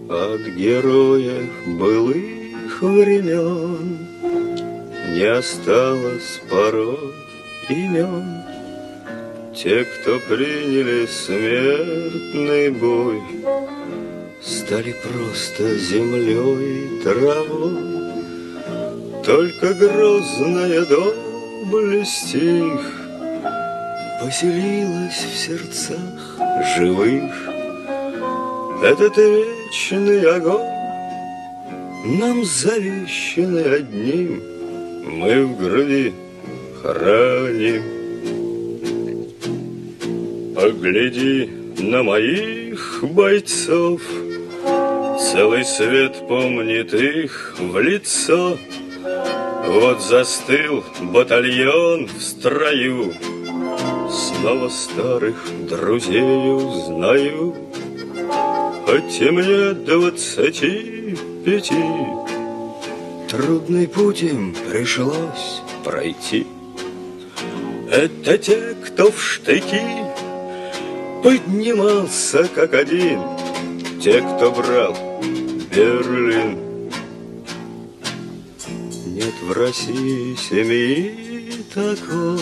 От героев былых времен не осталось порой имен. Те, кто приняли смертный бой, стали просто землей и травой. Только грозная доблесть их поселилась в сердцах живых. Этот вечный огонь нам завещанный одним мы в груди храним. Погляди на моих бойцов, целый свет помнит их в лицо. Вот застыл батальон в строю, снова старых друзей узнаю. Хоть и мне 25, трудный путь им пришлось пройти. Это те, кто в штыки поднимался как один, те, кто брал Берлин. Нет в России семьи такой,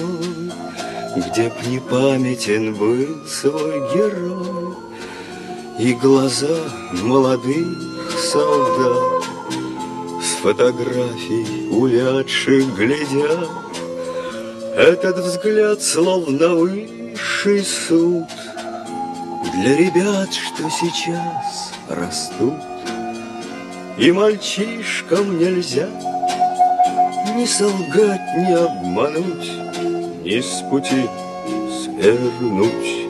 где б не памятен был свой герой. И глаза молодых солдат с фотографий увядших глядят. Этот взгляд словно высший суд для ребят, что сейчас растут. И мальчишкам нельзя ни солгать, ни обмануть, ни с пути свернуть.